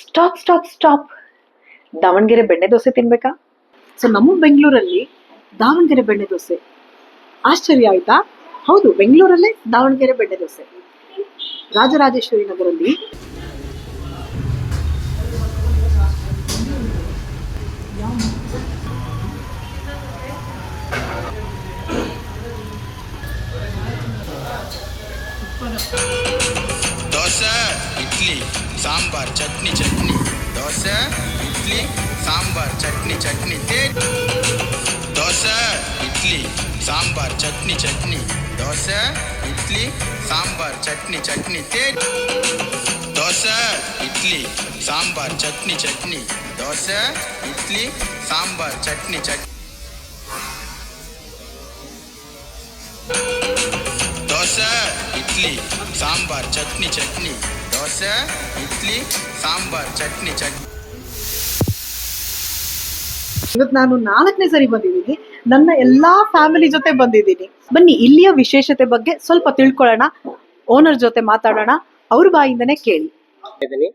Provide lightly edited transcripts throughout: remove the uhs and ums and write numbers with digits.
Stop stop stop. Davanagere ಬೆಣ್ಣೆ dosa ತಿನ್ಬೇಕಾ? So ನಮ್ಮ ಬೆಂಗಳೂರಲ್ಲಿ ದಾವಣಗೆರೆ ಬೆಣ್ಣೆ ದೋಸೆ ಆಶ್ಚರ್ಯ ಆಯ್ತಾ? ಹೌದು, ಬೆಂಗಳೂರಲ್ಲೇ ದಾವಣಗೆರೆ ಬೆಣ್ಣೆ ದೋಸೆ. ರಾಜರಾಜೇಶ್ವರಿ ನಗರಲ್ಲಿ ದೋಸೆ, ಇಡ್ಲಿ, ಸಾಂಬಾರ್, ಚಟ್ನಿ ಚಟ್ನಿ. ದೋಸೆ, ಇಡ್ಲಿ, ಸಾಂಬಾರ್, ಚಟ್ನಿ ಚಟ್ನಿ. ದೋಸೆ, ಇಡ್ಲಿ, ಸಾಂಬಾರ್, ಚಟ್ನಿ ಚಟ್ನಿ. ದೋಸೆ, ಇಡ್ಲಿ, ಸಾಂಬಾರ್, ಚಟ್ನಿ ಚಟ್ನಿ. ದೋಸೆ, ಇಡ್ಲಿ, ಸಾಂಬಾರ್, ಚಟ್ನಿ ಚಟ್ನಿ. ದೋಸೆ, ಇಡ್ಲಿ, ಸಾಂಬಾರ್, ಚಟ್ನಿ ಚಟ್ನಿ. ದೋಸೆ, ಇಡ್ಲಿ, ಸಾಂಬಾರ್, ಚಟ್ನಿ ಚಟ್ನಿ. ದೋಸೆ, ಇಡ್ಲಿ, ಸಾಂಬಾರ್, ಚಟ್ನಿ ಚಟ್ನಿ. ಇವತ್ತು ನಾನು 4ನೇ ಸರಿ ಬಂದಿದ್ದೀನಿ. ನನ್ನ ಎಲ್ಲಾ ಫ್ಯಾಮಿಲಿ ಜೊತೆ ಬಂದಿದ್ದೀನಿ. ಬನ್ನಿ ಇಲ್ಲಿಯ ವಿಶೇಷತೆ ಬಗ್ಗೆ ಸ್ವಲ್ಪ ತಿಳ್ಕೊಳ್ಳೋಣ. ಓನರ್ ಜೊತೆ ಮಾತಾಡೋಣ, ಅವ್ರ ಬಾಯಿಂದನೇ ಕೇಳಿ. ಇದ್ದೀನಿ.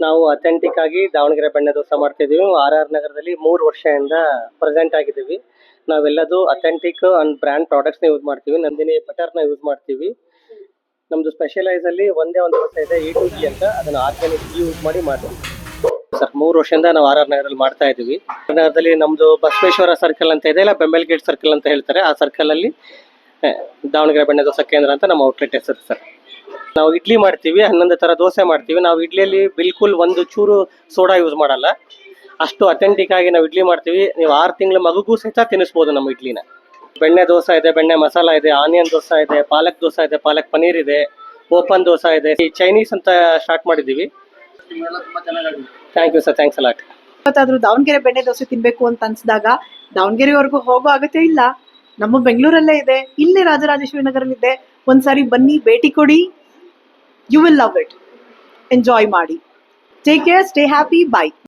ನಾವು ಅಥೆಂಟಿಕ್ ಆಗಿ ದಾವಣಗೆರೆ ಬೆಣ್ಣೆ ದೋಸೆ ಮಾಡ್ತಿದ್ದೀವಿ. RR ನಗರದಲ್ಲಿ 3 ವರ್ಷದಿಂದ ಪ್ರೆಸೆಂಟ್ ಆಗಿದ್ದೀವಿ. ನಾವೆಲ್ಲದು ಅಥೆಂಟಿಕ್ ಅಂಡ್ ಬ್ರ್ಯಾಂಡ್ ಪ್ರಾಡಕ್ಟ್ಸ್ನ ಯೂಸ್ ಮಾಡ್ತೀವಿ. ನಂದಿನಿ ಬಟರ್ನ ಯೂಸ್ ಮಾಡ್ತೀವಿ. ನಮ್ಮದು ಸ್ಪೆಷಲೈಸಲ್ಲಿ ಒಂದೇ ಒಂದು ದೋಸೆ ಇದೆ, E2G ಅಂತ. ಅದನ್ನು ಆರ್ಗ್ಯಾನಿಕ್ ಯೂಸ್ ಮಾಡಿ ಮಾಡ್ತೀವಿ ಸರ್. 3 ವರ್ಷದಿಂದ ನಾವು RR ನಗರಲ್ಲಿ ಮಾಡ್ತಾ ಇದ್ದೀವಿ. ನಗರದಲ್ಲಿ ನಮ್ಮದು ಬಸವೇಶ್ವರ ಸರ್ಕಲ್ ಅಂತ ಇದೆ, ಇಲ್ಲ ಬೆಂಬಲ್ ಗೇಟ್ ಸರ್ಕಲ್ ಅಂತ ಹೇಳ್ತಾರೆ. ಆ ಸರ್ಕಲಲ್ಲಿ ದಾವಣಗೆರೆ ಬೆಣ್ಣೆ ದೋಸೆ ಕೇಂದ್ರ ಅಂತ ನಮ್ಮ ಔಟ್ಲೆಟ್ ಹೆಸರು ಸರ್. ನಾವು ಇಡ್ಲಿ ಮಾಡ್ತೀವಿ, 11 ಥರ ದೋಸೆ ಮಾಡ್ತೀವಿ. ನಾವು ಇಡ್ಲಿಯಲ್ಲಿ ಬಿಲ್ಕುಲ್ ಒಂದು ಚೂರು ಸೋಡಾ ಯೂಸ್ ಮಾಡಲ್ಲ. ಅಷ್ಟು ಅಥೆಂಟಿಕ್ ಆಗಿ ನಾವು ಇಡ್ಲಿ ಮಾಡ್ತೀವಿ. ನೀವು 6 ತಿಂಗಳ ಮಗುಗೂ ಸಹಿತ ತಿನ್ನಿಸ್ಬೋದು ನಮ್ಮ ಇಡ್ಲಿನ. ಬೆಣ್ಣೆ ದೋಸೆ ಇದೆ, ಬೆಣ್ಣೆ ಮಸಾಲ ಇದೆ, ಆನಿಯನ್ ದೋಸೆ ಇದೆ, ಪಾಲಕ್ ದೋಸೆ ಇದೆ, ಪಾಲಕ್ ಪನ್ನೀರ್ ಇದೆ, ಓಪನ್ ದೋಸೆ ಇದೆ. ಈ ಚೈನೀಸ್ ಅಂತ ಸ್ಟಾರ್ಟ್ ಮಾಡಿದ್ದೀವಿ. Thank you sir, thanks a lot. ಇವತ್ತಾದ್ರೂ ದಾವಣಗೆರೆ ಬೆಣ್ಣೆ ದೋಸೆ ತಿನ್ಬೇಕು ಅಂತ ಅನ್ಸಿದಾಗ ದಾವಣಗೆರೆವರೆಗೂ ಹೋಗೋ ಅಗತ್ಯ ಇಲ್ಲ. ನಮ್ಮ ಬೆಂಗಳೂರಲ್ಲೇ ಇದೆ, ಇಲ್ಲೇ ರಾಜರಾಜೇಶ್ವರಿ ನಗರಲ್ಲಿದೆ. ಒಂದ್ಸಾರಿ ಬನ್ನಿ, ಭೇಟಿ ಕೊಡಿ. You will love it. Enjoy ಮಾಡಿ. ಟೇಕ್ ಕೇರ್, ಸ್ಟೇ ಹ್ಯಾಪಿ, ಬಾಯ್.